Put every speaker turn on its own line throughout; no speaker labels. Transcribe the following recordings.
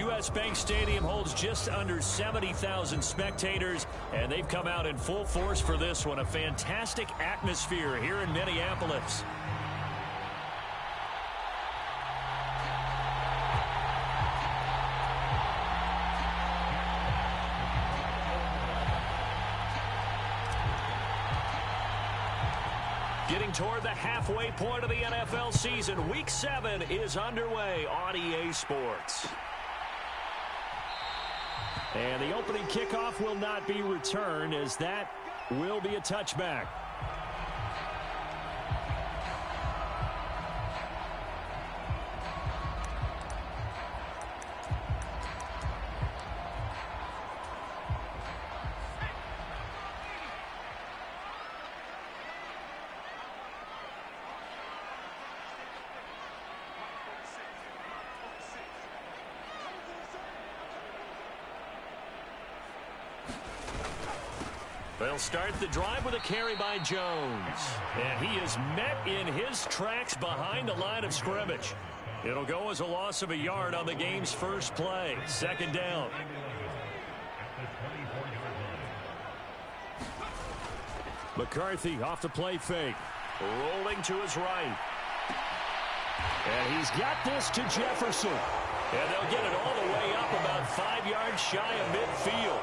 U.S. Bank Stadium holds just under 70,000 spectators, and they've come out in full force for this one. A fantastic atmosphere here in Minneapolis. Getting toward the halfway point of the NFL season, Week 7 is underway on EA Sports. And the opening kickoff will not be returned, as that will be a touchback. They'll start the drive with a carry by Jones. And he is met in his tracks behind the line of scrimmage. It'll go as a loss of a yard on the game's first play. Second down. McCarthy off the play fake. Rolling to his right. And he's got this to Jefferson. And they'll get it all the way up about 5 yards shy of midfield.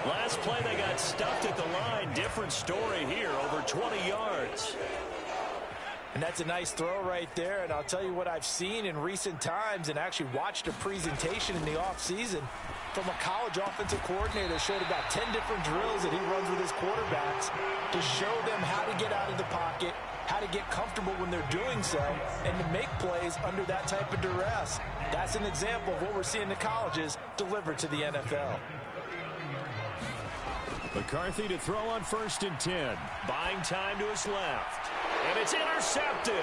Last play, they got stuffed at the line. Different story here, over 20 yards.
And that's a nice throw right there. And I'll tell you what I've seen in recent times and actually watched a presentation in the offseason from a college offensive coordinator. Showed about 10 different drills that he runs with his quarterbacks to show them how to get out of the pocket, how to get comfortable when they're doing so, and to make plays under that type of duress. That's an example of what we're seeing in the colleges delivered to the NFL.
McCarthy to throw on 1st and 10. Buying time to his left. And it's intercepted.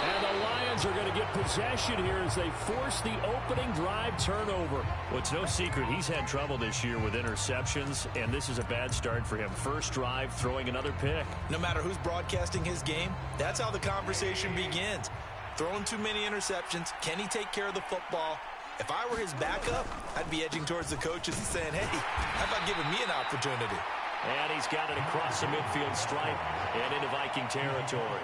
And the Lions are going to get possession here as they force the opening drive turnover. Well, it's no secret he's had trouble this year with interceptions, and this is a bad start for him. First drive, throwing another pick.
No matter who's broadcasting his game, that's how the conversation begins. Throwing too many interceptions. Can he take care of the football? If I were his backup, I'd be edging towards the coaches and saying, hey, how about giving me an opportunity?
And he's got it across the midfield stripe and into Viking territory.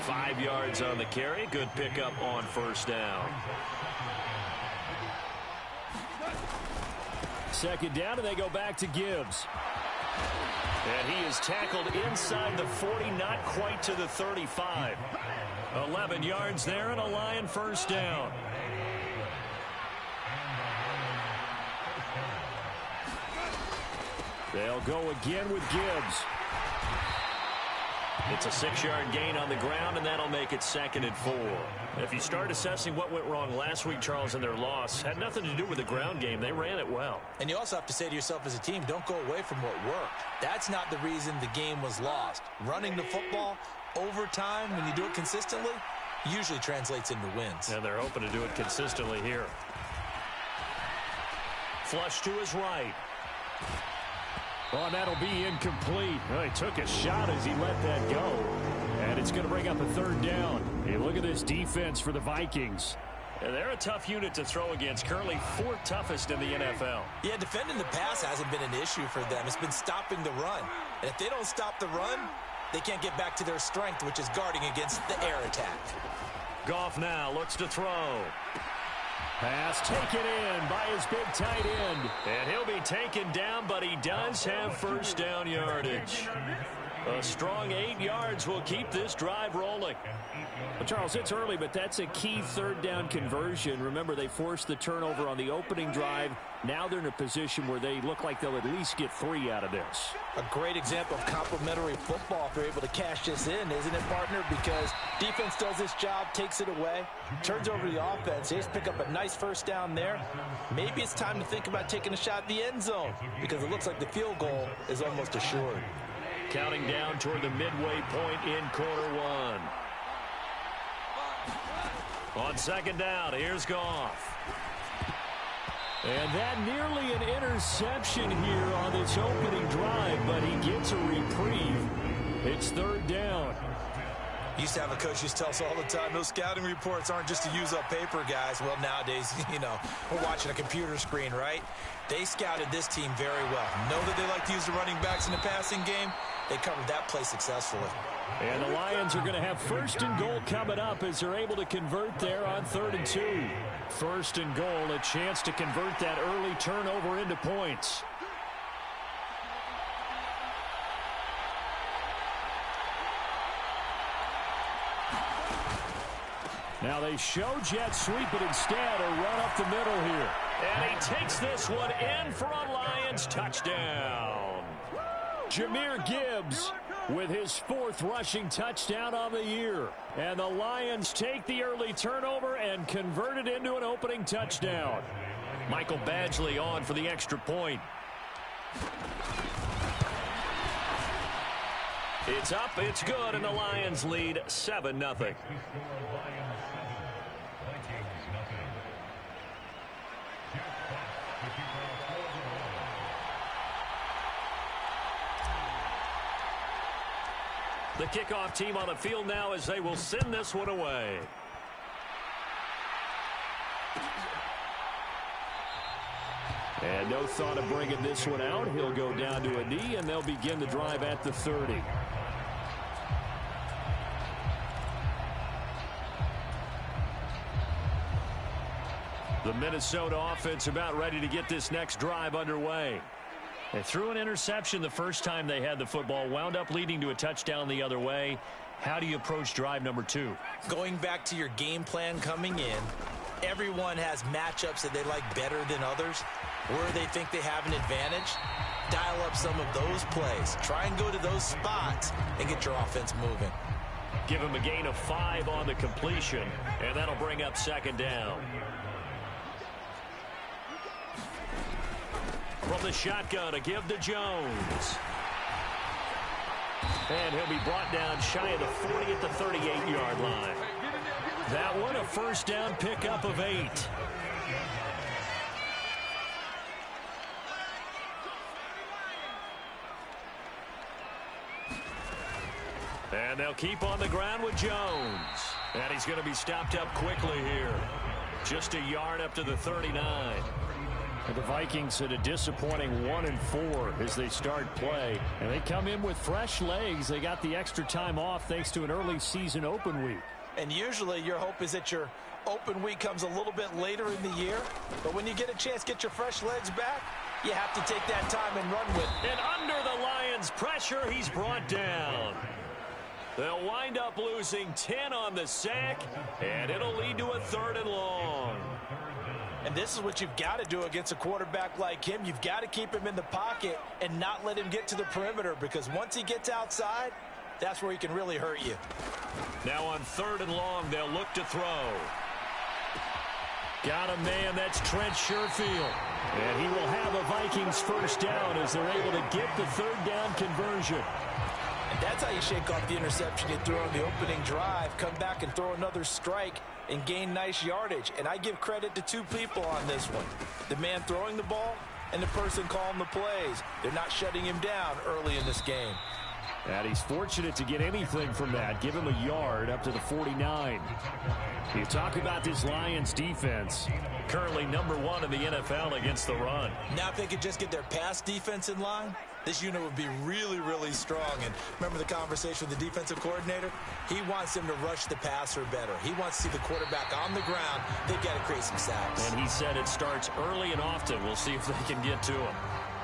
5 yards on the carry. Good pickup on first down. Second down, and they go back to Gibbs. And he is tackled inside the 40, not quite to the 35. 11 yards there and a Lion first down. They'll go again with Gibbs. It's a 6-yard gain on the ground, and that'll make it 2nd and 4. If you start assessing what went wrong last week, Charles, in their loss, had nothing to do with the ground game. They ran it well. And you also have to say to yourself as a team, don't go away from what worked. That's not the reason the game was lost. Running the football over time, when you do it consistently, usually translates into wins. And they're hoping to do it consistently here. Flush to his right. Oh, and that'll be incomplete. Well, he took a shot as he let that go. And it's going to bring up a 3rd down. Hey, look at this defense for the Vikings. And they're a tough unit to throw against. Currently 4th toughest in the NFL. Yeah, defending the pass hasn't been an issue for them. It's been stopping the run. And if they don't stop the run, they can't get back to their strength, which is guarding against the air attack. Goff now looks to throw. Pass taken in by his big tight end. And he'll be taken down, but he does have first down yardage. A strong 8 yards will keep this drive rolling. Well, Charles, it's early, but that's a key 3rd down conversion. Remember, they forced the turnover on the opening drive. Now they're in a position where they look like they'll at least get 3 out of this. A great example of complementary football if they're able to cash this in, isn't it, partner? Because defense does this job, takes it away, turns over the offense. They just pick up a nice first down there. Maybe it's time to think about taking a shot at the end zone because it looks like the field goal is almost assured. Counting down toward the midway point in quarter 1. On 2nd down, here's Goff. And that nearly an interception here on this opening drive, but he gets a reprieve. It's 3rd down.
Used to have a coach used to tell us all the time, those scouting reports aren't just to use up paper, guys. Well, nowadays, we're watching a computer screen, right? They scouted this team very well. Know that they like to use the running backs in the passing game. They covered that play successfully.
And the Lions are going to have 1st and goal coming up as they're able to convert there on 3rd and 2. 1st and goal, a chance to convert that early turnover into points. Now they show jet sweep, but instead a run up the middle here. And he takes this one in for a Lions touchdown. Jahmyr Gibbs with his 4th rushing touchdown on the year. And the Lions take the early turnover and convert it into an opening touchdown. Michael Badgley on for the extra point. It's up, it's good, and the Lions lead 7-0. The kickoff team on the field now as they will send this one away. And no thought of bringing this one out. He'll go down to a knee, and they'll begin the drive at the 30. The Minnesota offense about ready to get this next drive underway. They threw an interception the first time they had the football, wound up leading to a touchdown the other way. How do you approach drive number 2?
Going back to your game plan coming in, everyone has matchups that they like better than others, where they think they have an advantage. Dial up some of those plays. Try and go to those spots and get your offense moving.
Give him a gain of 5 on the completion, and that'll bring up 2nd down. From the shotgun, a give to Jones. And he'll be brought down shy of the 40 at the 38-yard line. That one, a 1st down pickup of 8. And they'll keep on the ground with Jones. And he's going to be stopped up quickly here. Just a yard up to the 39. The Vikings at a disappointing 1-4 as they start play. And they come in with fresh legs. They got the extra time off thanks to an early season open week.
And usually your hope is that your open week comes a little bit later in the year. But when you get a chance to get your fresh legs back, you have to take that time and run with it.
And under the Lions' pressure, he's brought down. They'll wind up losing 10 on the sack, and it'll lead to a 3rd and long.
And this is what you've got to do against a quarterback like him. You've got to keep him in the pocket and not let him get to the perimeter, because once he gets outside, that's where he can really hurt you.
Now on 3rd and long, they'll look to throw. Got a man, that's Trent Sherfield. And he will have a Vikings 1st down as they're able to get the 3rd down conversion.
And that's how you shake off the interception you threw on the opening drive. Come back and throw another strike and gain nice yardage. And I give credit to 2 people on this one. The man throwing the ball and the person calling the plays. They're not shutting him down early in this game.
And he's fortunate to get anything from that. Give him a yard up to the 49. You talk about this Lions defense. Currently number 1 in the NFL against the run.
Now if they could just get their pass defense in line, this unit would be really, really strong. And remember the conversation with the defensive coordinator? He wants them to rush the passer better. He wants to see the quarterback on the ground. They've got to create some sacks.
And he said it starts early and often. We'll see if they can get to him.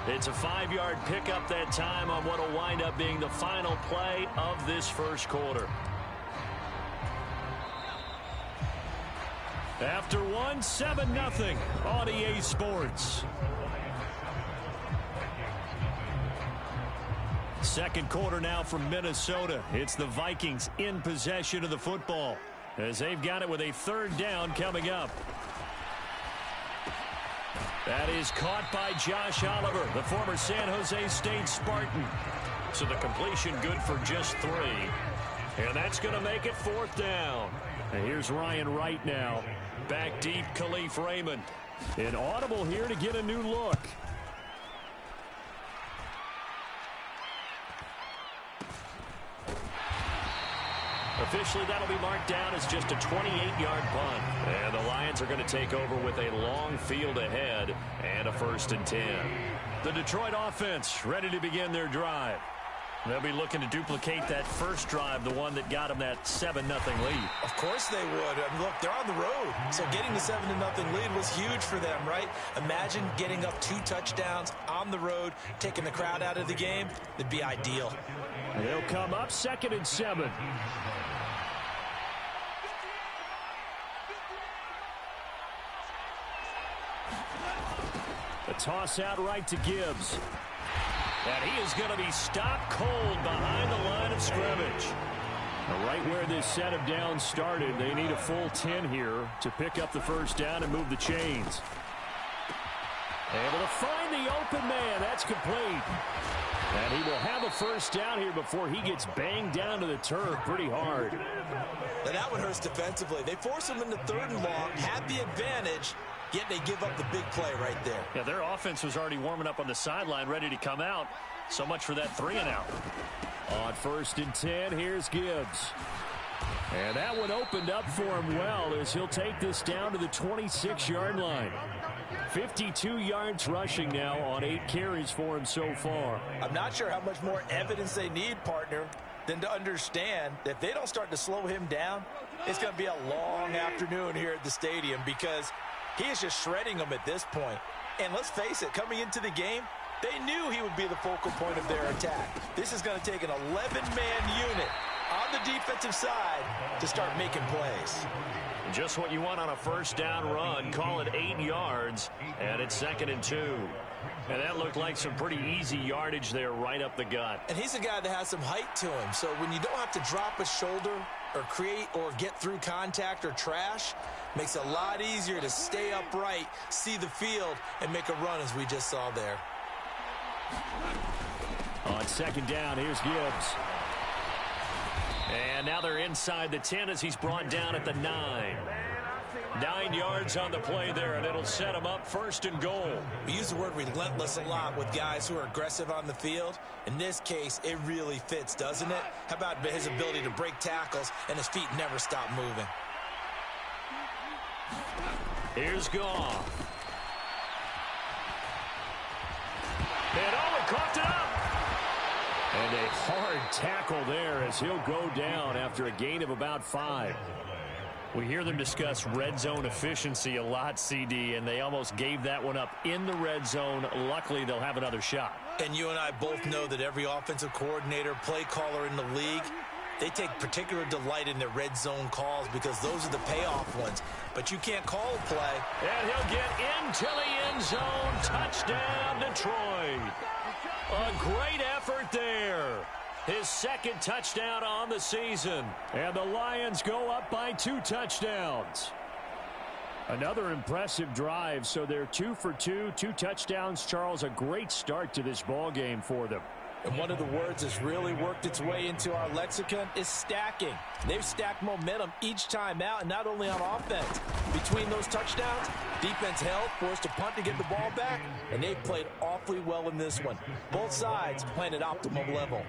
It's a 5-yard pickup that time on what will wind up being the final play of this first quarter. After 7-0 on EA Sports. Second quarter now from Minnesota. It's the Vikings in possession of the football as they've got it with a 3rd down coming up. That is caught by Josh Oliver, the former San Jose State Spartan. So the completion good for just 3. And that's going to make it 4th down. And here's Ryan Wright now. Back deep, Khalif Raymond. An audible here to get a new look. Officially, that'll be marked down as just a 28-yard punt. And the Lions are going to take over with a long field ahead and a 1st and 10. The Detroit offense ready to begin their drive. They'll be looking to duplicate that first drive, the one that got them that 7-0 lead.
Of course they would. I mean, look, they're on the road. So getting the 7-0 lead was huge for them, right? Imagine getting up 2 touchdowns on the road, taking the crowd out of the game. It'd be ideal.
They'll come up 2nd and 7. The toss out right to Gibbs. And he is going to be stopped cold behind the line of scrimmage. Right where this set of downs started, they need a full 10 here to pick up the first down and move the chains. Able to find the open man. That's complete. And he will have a first down here before he gets banged down to the turf pretty hard.
Now that one hurts defensively. They force him into 3rd and long, had the advantage, yet they give up the big play right there.
Yeah, their offense was already warming up on the sideline, ready to come out. So much for that 3 and out. On 1st and 10, here's Gibbs. And that one opened up for him well as he'll take this down to the 26-yard line. 52 yards rushing now on 8 carries for him so far.
I'm not sure how much more evidence they need, partner, than to understand that if they don't start to slow him down, it's going to be a long afternoon here at the stadium because he is just shredding them at this point. And let's face it, coming into the game, they knew he would be the focal point of their attack. This is going to take an 11-man unit on the defensive side to start making plays.
Just what you want on a first down run. Call it 8 yards, and it's 2nd and 2. And that looked like some pretty easy yardage there right up the gut.
And he's a guy that has some height to him. So when you don't have to drop a shoulder or create or get through contact or trash, makes it a lot easier to stay upright, see the field, and make a run as we just saw there.
On 2nd down, here's Gibbs. And now they're inside the 10 as he's brought down at the 9. 9 yards on the play there, and it'll set him up 1st and goal.
We use the word relentless a lot with guys who are aggressive on the field. In this case, it really fits, doesn't it? How about his ability to break tackles and his feet never stop moving?
Here's Goff. And he coughed it up. And a hard tackle there as he'll go down after a gain of about 5. We hear them discuss red zone efficiency a lot, CD, and they almost gave that one up in the red zone. Luckily, they'll have another shot.
And you and I both know that every offensive coordinator, play caller in the league, they take particular delight in their red zone calls because those are the payoff ones. But you can't call a play.
And he'll get into the end zone. Touchdown, Detroit. A great effort there. His 2nd touchdown on the season. And the Lions go up by 2 touchdowns. Another impressive drive. So they're 2 for 2, 2 touchdowns. Charles, a great start to this ball game for them.
And one of the words that's really worked its way into our lexicon is stacking. They've stacked momentum each time out, and not only on offense. Between those touchdowns, defense held, forced a punt to get the ball back, and they've played awfully well in this one. Both sides playing at optimal level.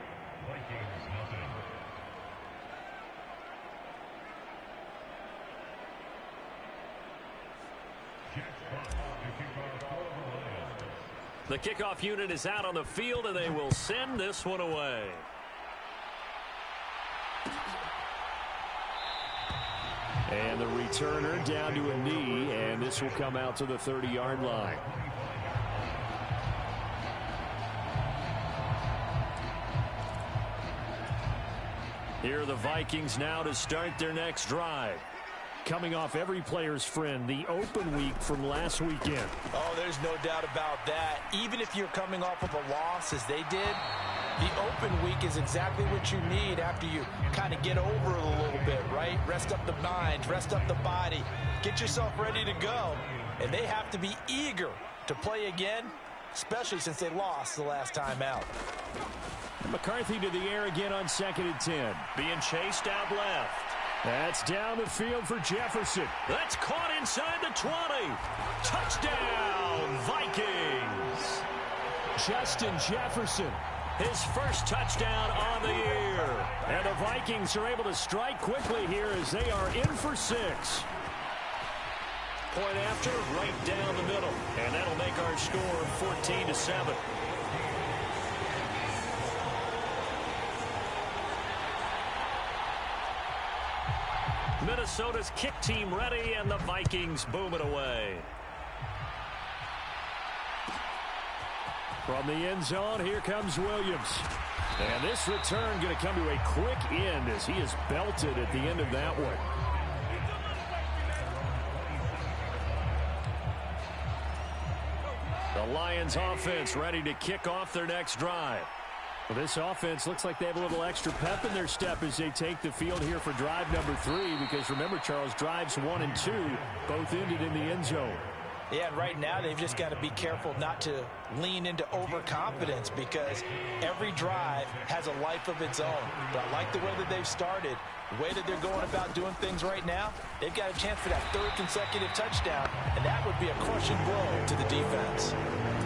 The kickoff unit is out on the field, and they will send this one away. And the returner down to a knee, and this will come out to the 30-yard line. Here are the Vikings now to start their next drive. Coming off every player's friend, the open week from last weekend.
Oh, there's no doubt about that. Even if you're coming off of a loss as they did, the open week is exactly what you need after you kind of get over it a little bit, right? Rest up the mind, rest up the body, get yourself ready to go. And they have to be eager to play again, especially since they lost the last time out.
McCarthy to the air again on 2nd and 10. Being chased out left. That's down the field for Jefferson. That's caught inside the 20. Touchdown, Vikings. Justin Jefferson. His first touchdown on the year. And the Vikings are able to strike quickly here as they are in for 6. Point after, right down the middle. And that'll make our score 14-7. Minnesota's kick team ready, and the Vikings boom it away. From the end zone, here comes Williams. And this return going to come to a quick end as he is belted at the end of that one. The Lions offense ready to kick off their next drive. Well, this offense looks like they have a little extra pep in their step as they take the field here for drive number 3, because remember, Charles, drives 1 and 2 both ended in the end zone.
Yeah, and right now they've just got to be careful not to lean into overconfidence, because every drive has a life of its own. But I like the way that they've started, the way that they're going about doing things right now. They've got a chance for that 3rd consecutive touchdown, and that would be a crushing blow to the defense.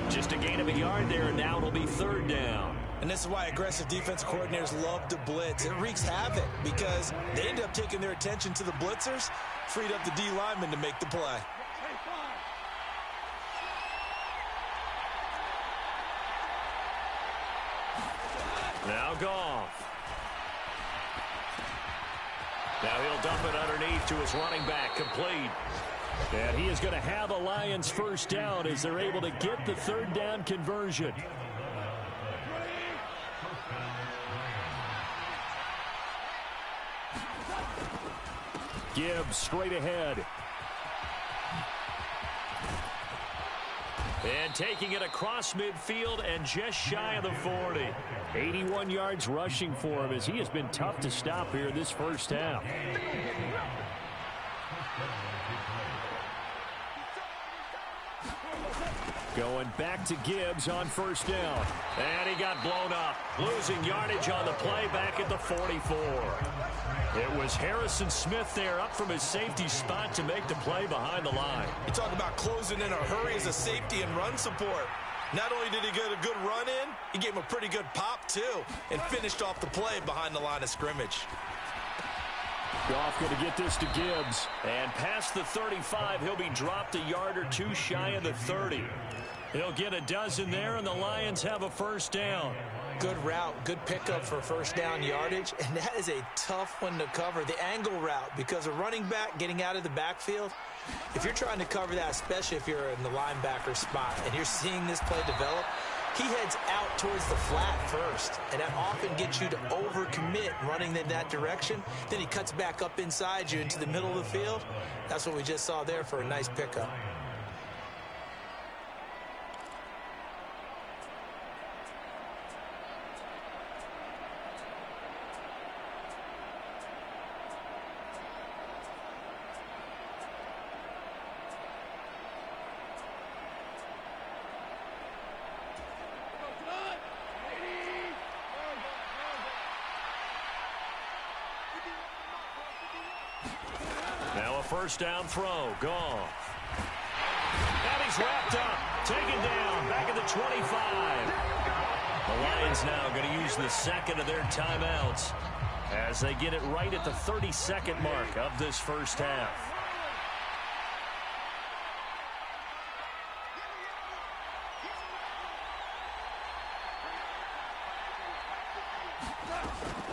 Just a gain of a yard there, and now it'll be 3rd down.
And this is why aggressive defensive coordinators love to blitz. It wreaks havoc because they end up taking their attention to the blitzers, freed up the D lineman to make the play.
Now Goff. Now he'll dump it underneath to his running back, complete. And he is going to have a Lions first down as they're able to get the 3rd down conversion. Gibbs straight ahead. And taking it across midfield and just shy of the 40. 81 yards rushing for him as he has been tough to stop here in this first half. Going back to Gibbs on first down. And he got blown up. Losing yardage on the play back at the 44. It was Harrison Smith there up from his safety spot to make the play behind the line.
You talk about closing in a hurry as a safety and run support. Not only did he get a good run in, he gave him a pretty good pop too and finished off the play behind the line of scrimmage.
Goff going to get this to Gibbs. And past the 35, he'll be dropped a yard or 2 shy of the 30. He'll get a dozen there, and the Lions have a first down.
Good route, good pickup for first down yardage, and that is a tough one to cover, the angle route, because a running back getting out of the backfield, if you're trying to cover that, especially if you're in the linebacker spot and you're seeing this play develop, he heads out towards the flat first, and that often gets you to overcommit running in that direction. Then he cuts back up inside you into the middle of the field. That's what we just saw there for a nice pickup.
Now a first down throw. Goff. And he's wrapped up. Taken down. Back at the 25. The Lions now going to use the second of their timeouts as they get it right at the 32nd mark of this first half.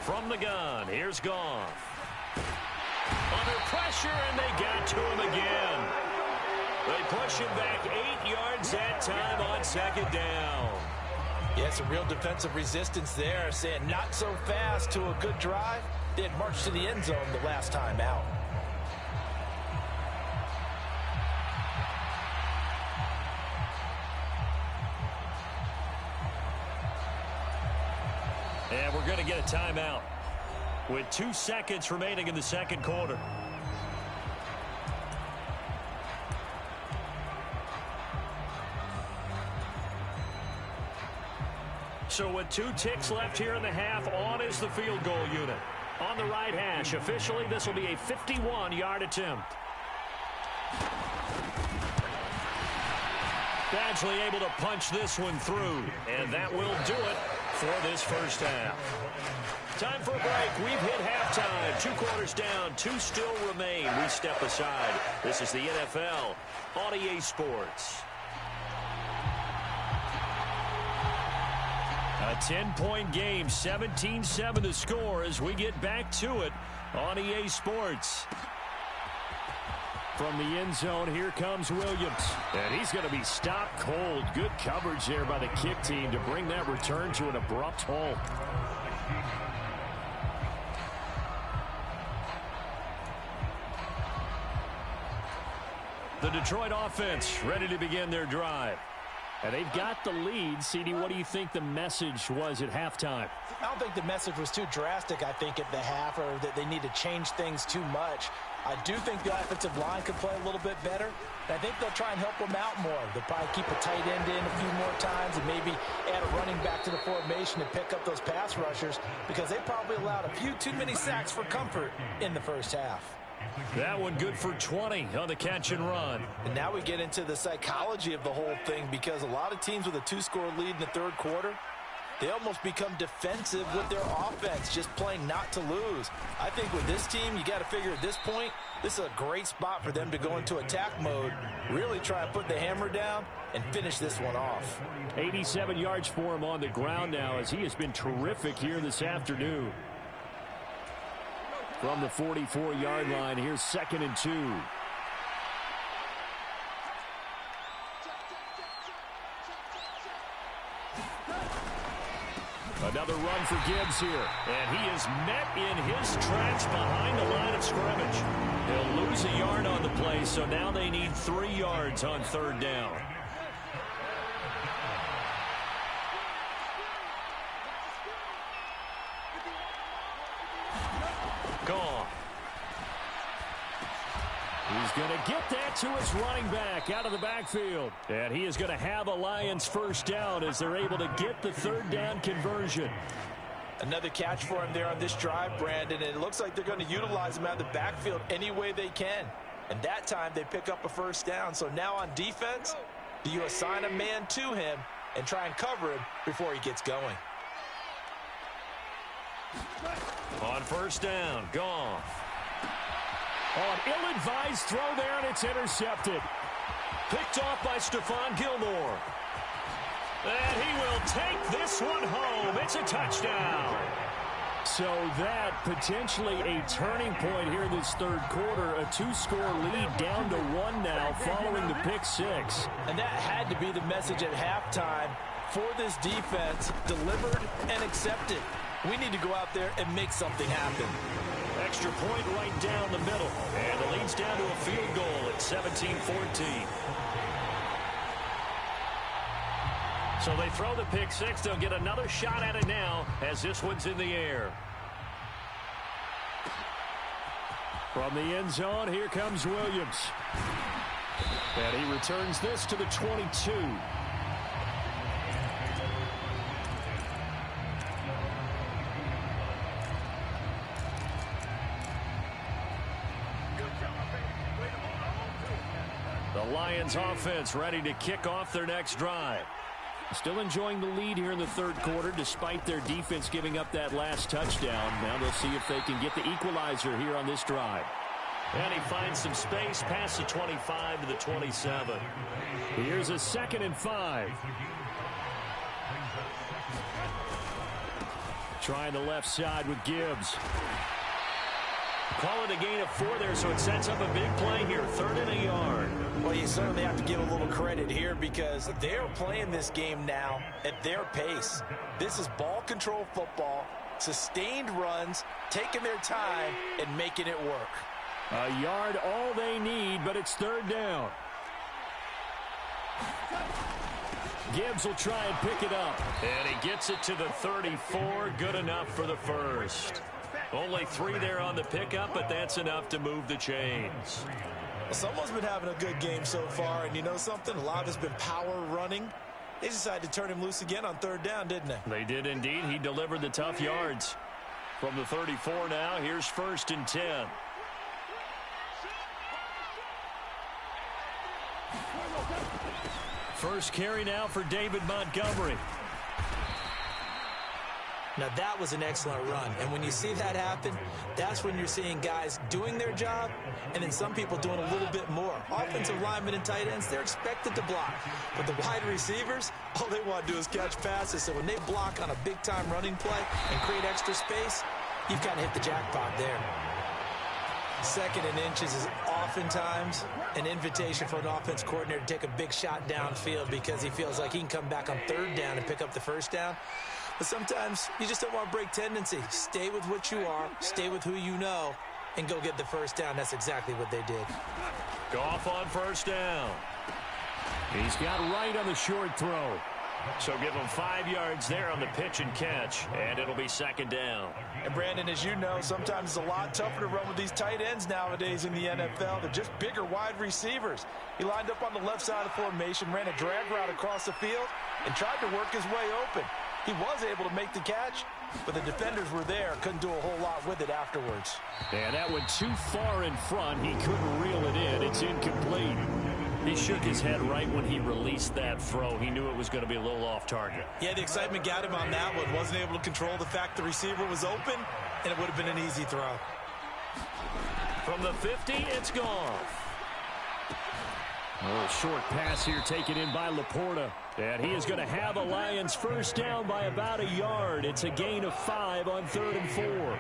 From the gun, here's Goff. Under pressure, and they got to him again. They push him back 8 yards that time on second down.
Yeah, some real defensive resistance there, saying not so fast to a good drive. They had marched to the end zone the last time out.
And we're going to get a timeout with 2 seconds remaining in the second quarter. So with 2 ticks left here in the half, on is the field goal unit. On the right hash, officially this will be a 51-yard attempt. Badgley able to punch this one through, and that will do it for this first half. Time for a break. We've hit halftime. 2 quarters down. 2 still remain. We step aside. This is the NFL on EA Sports. A 10-point game. 17-7 the score as we get back to it on EA Sports. From the end zone, here comes Williams. And he's going to be stopped cold. Good coverage there by the kick team to bring that return to an abrupt halt. The Detroit offense ready to begin their drive. And they've got the lead. CD, what do you think the message was at halftime?
I don't think the message was too drastic, I think, at the half, or that they need to change things too much. I do think the offensive line could play a little bit better. And I think they'll try and help them out more. They'll probably keep a tight end in a few more times and maybe add a running back to the formation to pick up those pass rushers, because they probably allowed a few too many sacks for comfort in the first half.
That one good for 20 on the catch and run.
And now we get into the psychology of the whole thing, because a lot of teams with a 2-score lead in the third quarter, they almost become defensive with their offense, just playing not to lose. I think with this team, you got to figure at this point, this is a great spot for them to go into attack mode, really try and put the hammer down and finish this one off.
87 yards for him on the ground now, as he has been terrific here this afternoon. From the 44-yard line, here's 2nd and 2. Another run for Gibbs here, and he is met in his tracks behind the line of scrimmage. He'll lose a yard on the play, so now they need 3 yards on 3rd down. Gone. He's going to get that to his running back out of the backfield. And he is going to have a Lions first down as they're able to get the 3rd down conversion.
Another catch for him there on this drive, Brandon. And it looks like they're going to utilize him out of the backfield any way they can. And that time they pick up a first down. So now on defense, do you assign a man to him and try and cover him before he gets going?
On 1st down, Goff. On ill-advised throw there, and it's intercepted. Picked off by Stephon Gilmore. And he will take this one home. It's a touchdown. So that potentially a turning point here this 3rd quarter. A 2-score lead down to 1 now following the pick 6.
And that had to be the message at halftime for this defense. Delivered and accepted. We need to go out there and make something happen.
Extra point right down the middle. And the lead's down to a field goal at 17-14. So they throw the pick 6. They'll get another shot at it now as this one's in the air. From the end zone, here comes Williams. And he returns this to the 22. The Lions offense ready to kick off their next drive. Still enjoying the lead here in the 3rd quarter despite their defense giving up that last touchdown. Now they'll see if they can get the equalizer here on this drive. And he finds some space past the 25 to the 27. Here's a 2nd and 5. Trying the left side with Gibbs. Call it a gain of 4 there, so it sets up a big play here. 3rd and a yard.
Well, you certainly have to give a little credit here because they're playing this game now at their pace. This is ball control football, sustained runs, taking their time, and making it work.
A yard all they need, but it's 3rd down. Gibbs will try and pick it up. And he gets it to the 34. Good enough for the first. Only 3 there on the pickup, but that's enough to move the chains.
Well, someone's been having a good game so far, and you know something? A lot has been power running. They decided to turn him loose again on 3rd down, didn't they?
They did indeed. He delivered the tough yards. From the 34 now, here's 1st and 10. First carry now for David Montgomery.
Now, that was an excellent run. And when you see that happen, that's when you're seeing guys doing their job and then some people doing a little bit more. Offensive linemen and tight ends, they're expected to block. But the wide receivers, all they want to do is catch passes. So when they block on a big-time running play and create extra space, you've kind of hit the jackpot there. Second and inches is oftentimes an invitation for an offense coordinator to take a big shot downfield because he feels like he can come back on third down and pick up the first down. But sometimes you just don't want to break tendency. Stay with what you are, stay with who you know, and go get the first down. That's exactly what they did.
Goff on first down. He's got right on the short throw. So give him 5 yards there on the pitch and catch, and it'll be second down.
And Brandon, as you know, sometimes it's a lot tougher to run with these tight ends nowadays in the NFL. They're just bigger wide receivers. He lined up on the left side of the formation, ran a drag route across the field, and tried to work his way open. He was able to make the catch, but the defenders were there, couldn't do a whole lot with it afterwards.
And that went too far in front. He couldn't reel it in. It's incomplete. He shook his head right when he released that throw. He knew it was going to be a little off target.
Yeah, the excitement got him on that one. Wasn't able to control the fact the receiver was open, and it would have been an easy throw.
From the 50, it's gone. A short pass here taken in by Laporta. And he is going to have a Lions first down by about a yard. It's a gain of 5 on 3rd and 4.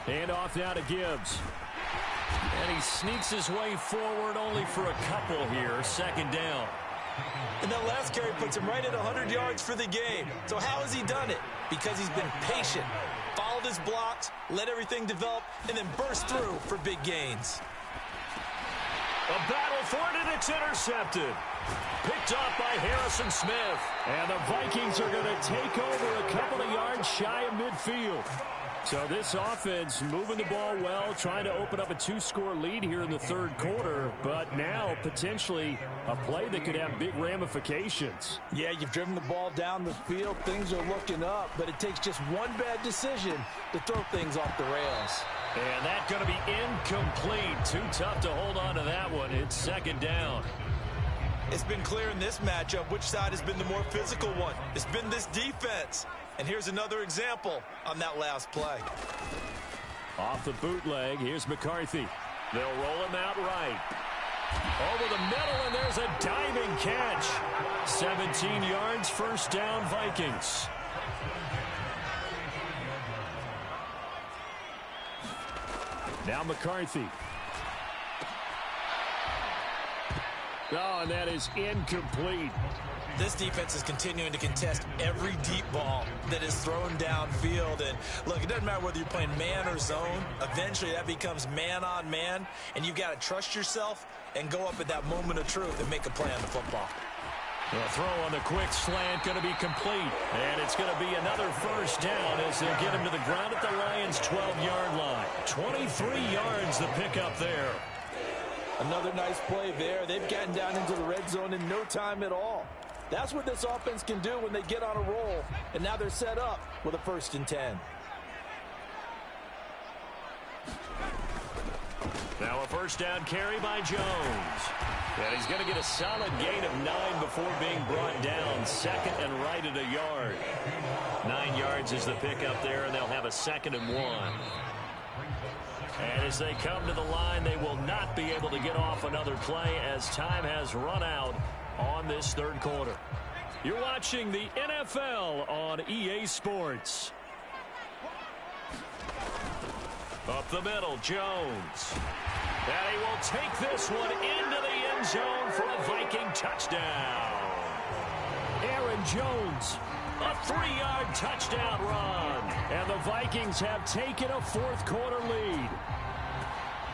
And off now to Gibbs. And he sneaks his way forward only for a couple here. Second down.
And that last carry puts him right at 100 yards for the game. So how has he done it? Because he's been patient, followed his blocks, let everything develop, and then burst through for big gains.
A battle for it, and it's intercepted. Picked off by Harrison Smith. And the Vikings are going to take over a couple of yards shy of midfield. So this offense moving the ball well, trying to open up a 2-score lead here in the third quarter, but now potentially a play that could have big ramifications.
Yeah, you've driven the ball down the field. Things are looking up, but it takes just one bad decision to throw things off the rails.
And that's going to be incomplete. Too tough to hold on to that one. It's second down.
It's been clear in this matchup which side has been the more physical one. It's been this defense. And here's another example on that last play.
Off the bootleg, here's McCarthy. They'll roll him out right. Over the middle, and there's a diving catch. 17 yards, first down, Vikings. Now McCarthy. Oh, and that is incomplete.
This defense is continuing to contest every deep ball that is thrown downfield. And look, it doesn't matter whether you're playing man or zone. Eventually that becomes man on man, and you've got to trust yourself and go up at that moment of truth and make a play on the football.
The throw on the quick slant going to be complete. And it's going to be another first down as they'll get him to the ground at the Lions' 12-yard line. 23 yards the pickup there.
Another nice play there. They've gotten down into the red zone in no time at all. That's what this offense can do when they get on a roll. And now they're set up with a 1st and 10.
Now a first down carry by Jones. And he's going to get a solid gain of 9 before being brought down. Second and right at a yard. 9 yards is the pickup there, and they'll have a 2nd and 1. And as they come to the line, they will not be able to get off another play as time has run out on this third quarter. You're watching the NFL on EA Sports. Up the middle, Jones. And he will take this one into the end zone for a Viking touchdown. Aaron Jones, a 3-yard touchdown run. And the Vikings have taken a fourth quarter lead.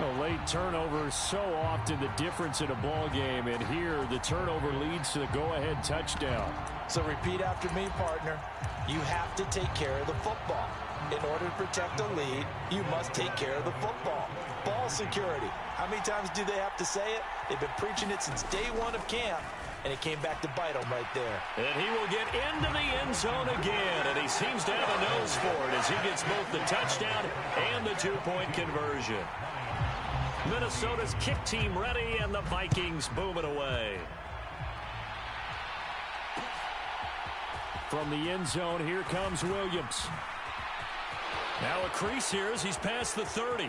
A late turnover so often the difference in a ball game, and here the turnover leads to the go-ahead touchdown.
So repeat after me, partner. You have to take care of the football. In order to protect a lead, you must take care of the football. Ball security. How many times do they have to say it? They've been preaching it since day one of camp, and it came back to bite them right there.
And he will get into the end zone again, and he seems to have a nose for it as he gets both the touchdown and the two-point conversion. Minnesota's kick team ready, and the Vikings boom it away. From the end zone, here comes Williams. Now a crease here as he's past the 30.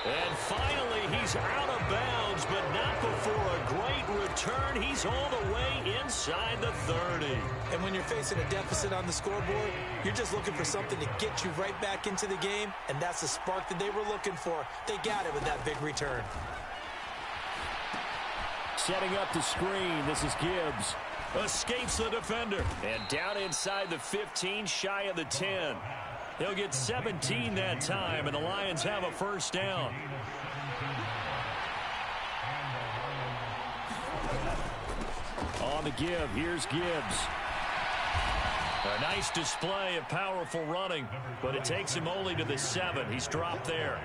And finally, he's out of bounds, but not before a great return. He's all the way inside the 30.
And when you're facing a deficit on the scoreboard, you're just looking for something to get you right back into the game, and that's the spark that they were looking for. They got it with that big return.
Setting up the screen, this is Gibbs. Escapes the defender. And down inside the 15, shy of the 10. He'll get 17 that time, and the Lions have a first down. On the give, here's Gibbs. A nice display of powerful running, but it takes him only to the 7. He's dropped there.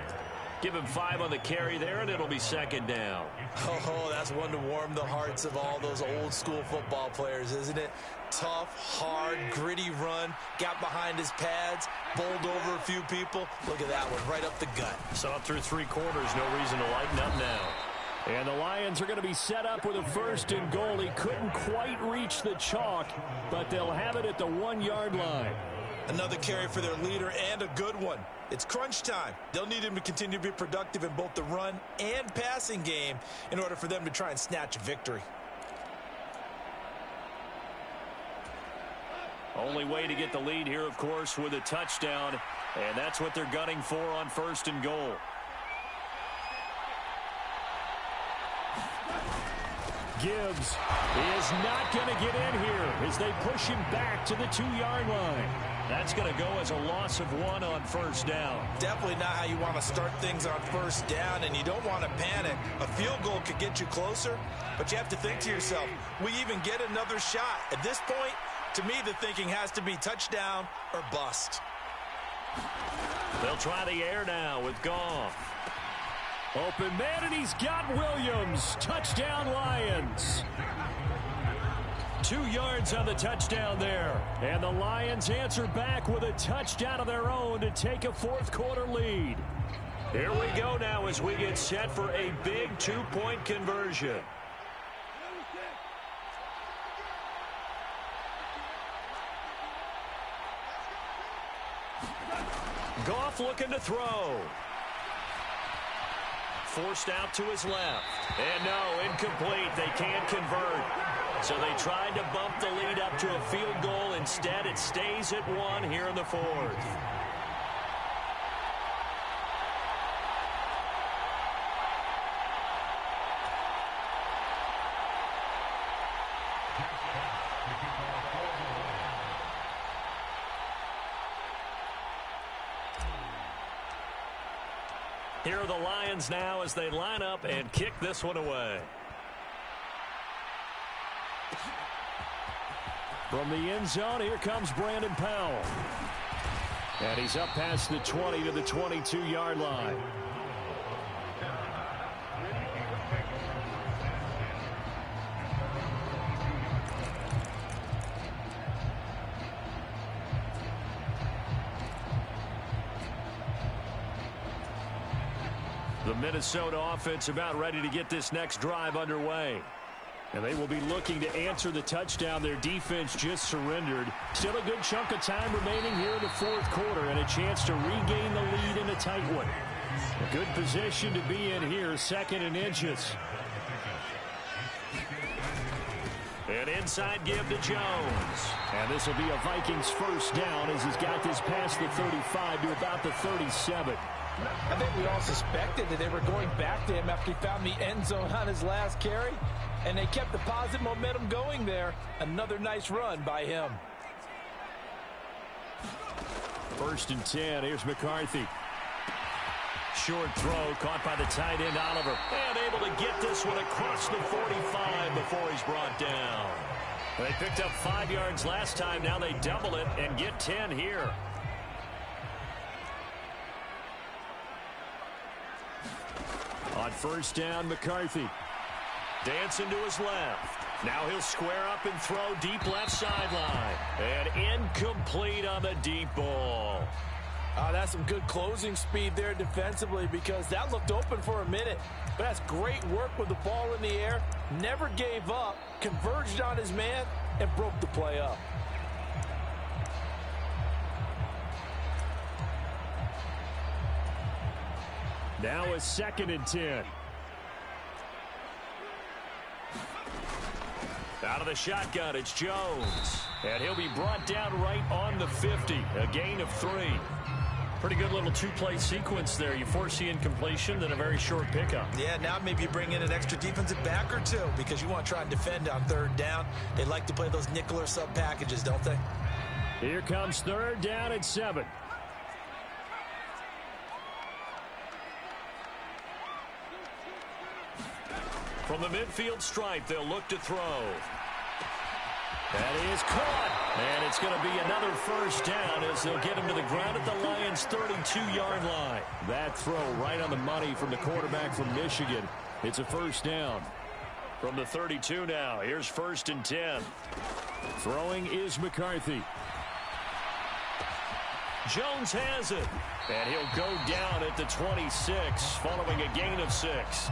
Give him 5 on the carry there, and it'll be second down.
Oh, that's one to warm the hearts of all those old-school football players, isn't it? Tough, hard, gritty run, got behind his pads, bowled over a few people. Look at that one, right up the gut.
Saw it through 3 quarters, no reason to lighten up now. And the Lions are going to be set up with a first and goal. He couldn't quite reach the chalk, but they'll have it at the 1-yard line.
Another carry for their leader, and a good one. It's crunch time. They'll need him to continue to be productive in both the run and passing game in order for them to try and snatch a victory.
Only way to get the lead here, of course, with a touchdown, and that's what they're gunning for on first and goal. Gibbs is not going to get in here as they push him back to the 2-yard line. That's going to go as a loss of 1 on first down.
Definitely not how you want to start things on first down, and you don't want to panic. A field goal could get you closer, but you have to think to yourself, we even get another shot. At this point, to me, the thinking has to be touchdown or bust.
They'll try the air now with Goff. Open man, and he's got Williams. Touchdown, Lions. 2 yards on the touchdown there. And the Lions answer back with a touchdown of their own to take a 4th quarter lead. Here we go now as we get set for a big 2-point conversion. Goff looking to throw. Forced out to his left. And no, incomplete. They can't convert. So they tried to bump the lead up to a field goal. Instead, it stays at 1 here in the 4th. Here are the Lions now as they line up and kick this one away. From the end zone, here comes Brandon Powell. And he's up past the 20 to the 22-yard line. The Minnesota offense about ready to get this next drive underway. And they will be looking to answer the touchdown their defense just surrendered. Still a good chunk of time remaining here in the 4th quarter and a chance to regain the lead in a tight one. A good position to be in here, 2nd and inches. An inside give to Jones. And this will be a Vikings first down as he's got this past the 35 to about the 37.
I think we all suspected that they were going back to him after he found the end zone on his last carry. And they kept the positive momentum going there. Another nice run by him.
1st and 10. Here's McCarthy. Short throw caught by the tight end Oliver. And able to get this one across the 45 before he's brought down. They picked up 5 yards last time. Now they double it and get 10 here. On first down, McCarthy. Dancing to his left. Now he'll square up and throw deep left sideline. And incomplete on the deep ball.
That's some good closing speed there defensively because that looked open for a minute. But that's great work with the ball in the air. Never gave up. Converged on his man. and broke the play up.
Now a 2nd and 10. Out of the shotgun, it's Jones. And he'll be brought down right on the 50. A gain of 3. Pretty good little two-play sequence there. You foresee incompletion, then a very short pickup.
Yeah, now maybe you bring in an extra defensive back or two because you want to try and defend on 3rd down. They like to play those nickel or sub packages, don't they?
Here comes 3rd down and 7. From the midfield stripe, they'll look to throw. That is caught. And it's going to be another 1st down as they'll get him to the ground at the Lions' 32-yard line. That throw right on the money from the quarterback from Michigan. It's a 1st down. From the 32 now, here's 1st and 10. Throwing is McCarthy. Jones has it. And he'll go down at the 26 following a gain of 6.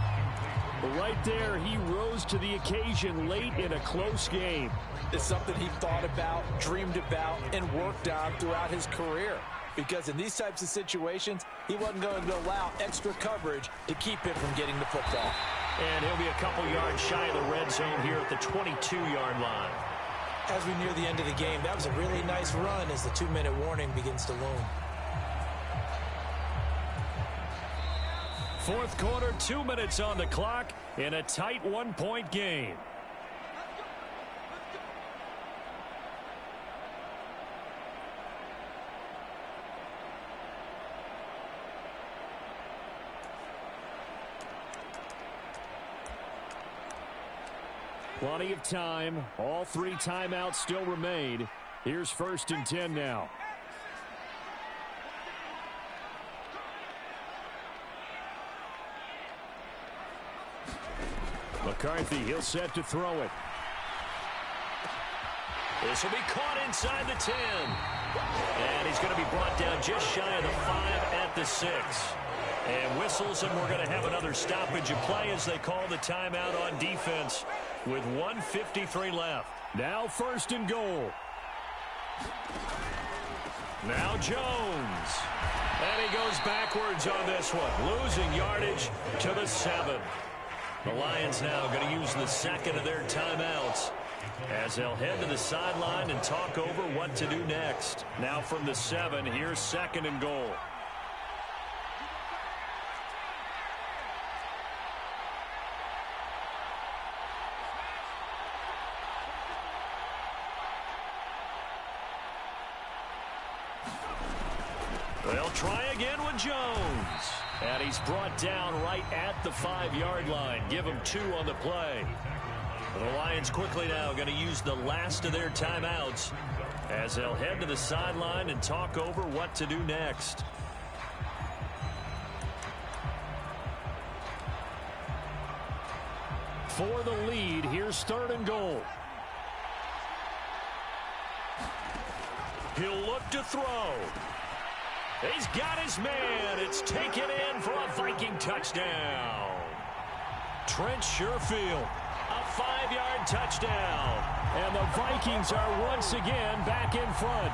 Right there, he rose to the occasion late in a close game.
It's something he thought about, dreamed about, and worked on throughout his career. Because in these types of situations, he wasn't going to allow extra coverage to keep him from getting the football.
And he'll be a couple yards shy of the red zone here at the 22-yard line.
As we near the end of the game, that was a really nice run as the 2-minute warning begins to loom.
4th quarter, 2 minutes on the clock in a tight 1-point game. Plenty of time. All 3 timeouts still remain. Here's 1st and 10 now. McCarthy, he'll set to throw it. This will be caught inside the 10. And he's going to be brought down just shy of the 5 at the 6. And whistles, and we're going to have another stoppage of play as they call the timeout on defense with 1:53 left. Now 1st and goal. Now Jones. And he goes backwards on this one, losing yardage to the 7. The Lions now going to use the 2nd of their timeouts as they'll head to the sideline and talk over what to do next. Now from the 7, here's 2nd and goal. They'll try again with Jones. And he's brought down right at the 5-yard line. Give him 2 on the play. The Lions quickly now going to use the last of their timeouts as they'll head to the sideline and talk over what to do next. For the lead, here's 3rd and goal. He'll look to throw. He's got his man. It's taken in for a Viking touchdown. Trent Sherfield, a 5-yard touchdown. And the Vikings are once again back in front.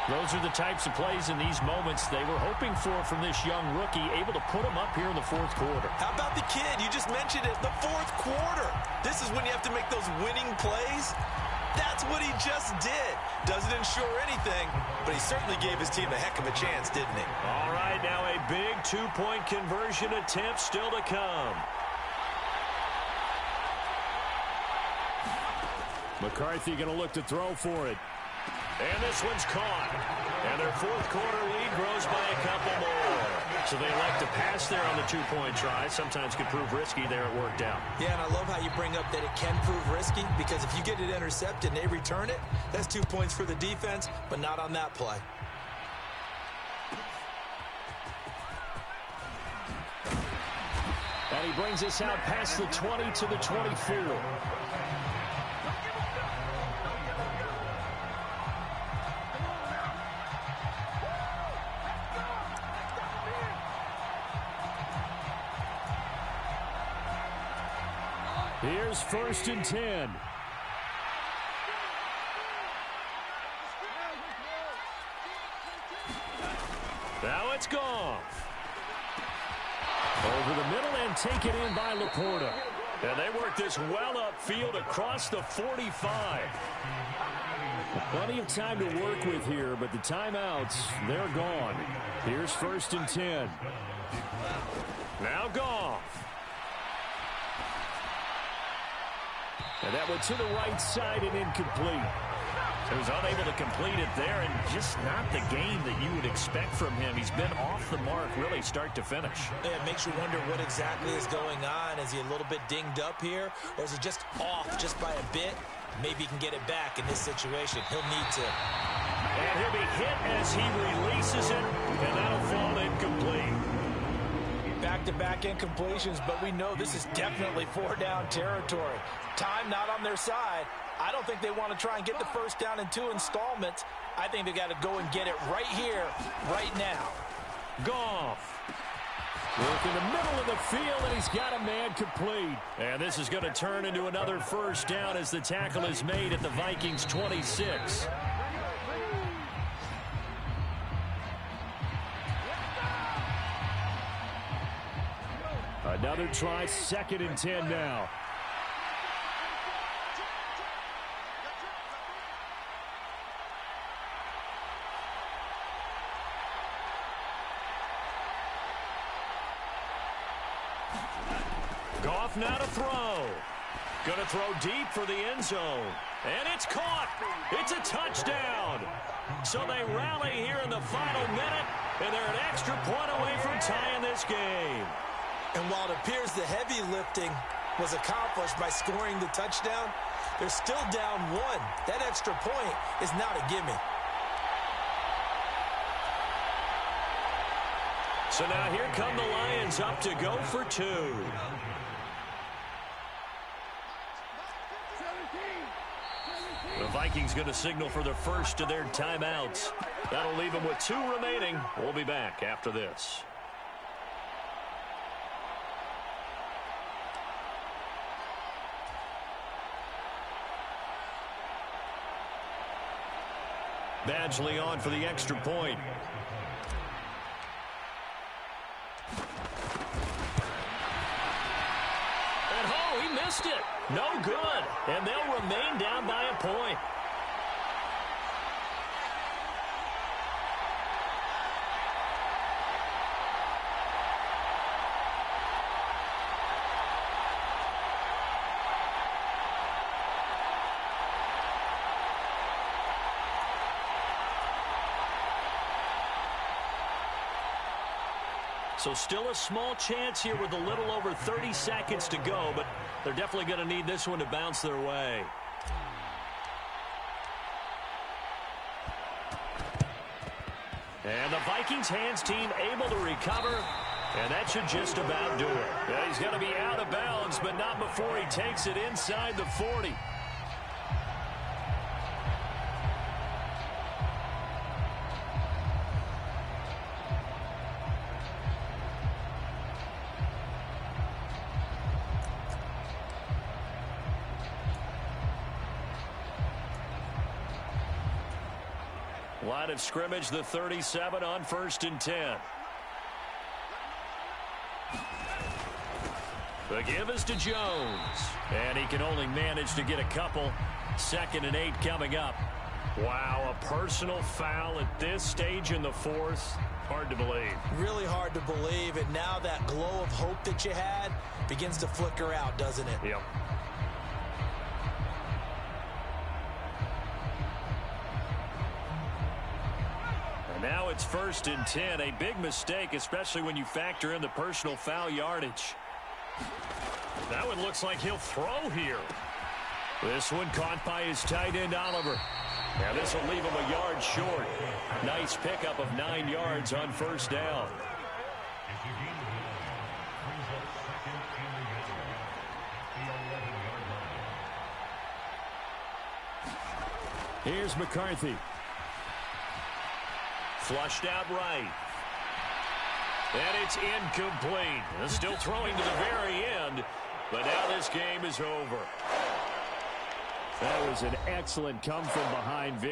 Those are the types of plays in these moments they were hoping for from this young rookie, able to put him up here in the 4th quarter.
How about the kid? You just mentioned it, the 4th quarter. This is when you have to make those winning plays. That's what he just did. Doesn't ensure anything, but he certainly gave his team a heck of a chance, didn't he?
All right, now a big 2-point conversion attempt still to come. McCarthy going to look to throw for it. And this one's caught. And their 4th quarter lead grows by a couple more. So they like to pass there on the 2-point try. Sometimes can prove risky. There it worked out.
Yeah, and I love how you bring up that it can prove risky, because if you get it intercepted and they return it, that's 2 points for the defense, but not on that play.
And he brings us out past the 20 to the 24. Here's 1st and 10. Now it's Goff. Over the middle and taken in by Laporta. And they work this well upfield across the 45. Plenty of time to work with here, but the timeouts, they're gone. Here's 1st and 10. Now Goff. And that went to the right side and incomplete. He was unable to complete it there, and just not the game that you would expect from him. He's been off the mark really start to finish.
Yeah, it makes you wonder what exactly is going on. Is he a little bit dinged up here, or is he just off just by a bit? Maybe he can get it back in this situation. He'll need to.
And he'll be hit as he releases it, and that'll fall incomplete.
Back-to-back incompletions, but we know this is definitely 4-down territory. Time not on their side. I don't think they want to try and get the first down in 2 installments. I think they got to go and get it right here, right now.
Goff. Work in the middle of the field, and he's got a man complete. And this is going to turn into another first down as the tackle is made at the Vikings' 26. Another try, 2nd and 10 now. Goff now to throw. Going to throw deep for the end zone. And it's caught. It's a touchdown. So they rally here in the final minute, and they're an extra point away from tying this game.
And while it appears the heavy lifting was accomplished by scoring the touchdown, they're still down 1. That extra point is not a gimme.
So now here come the Lions up to go for 2. The Vikings going to signal for the first of their timeouts. That'll leave them with 2 remaining. We'll be back after this. Badgley on for the extra point. And oh, he missed it. No good. And they'll remain down by a point. So still a small chance here with a little over 30 seconds to go, but they're definitely going to need this one to bounce their way. And the Vikings hands team able to recover, and that should just about do it. Yeah, he's going to be out of bounds, but not before he takes it inside the 40. Line of scrimmage, the 37 on 1st and 10. The give is to Jones. And he can only manage to get a couple. 2nd and 8 coming up. Wow, a personal foul at this stage in the 4th. Hard to believe.
Really hard to believe. And now that glow of hope that you had begins to flicker out, doesn't it?
Yep. Now it's 1st and 10. A big mistake, especially when you factor in the personal foul yardage. That one looks like he'll throw here. This one caught by his tight end, Oliver. Now this will leave him a yard short. Nice pickup of 9 yards on 1st down. Here's McCarthy. Flushed out right. And it's incomplete. Still throwing to the very end But now this game is over. That was an excellent come-from-behind victory.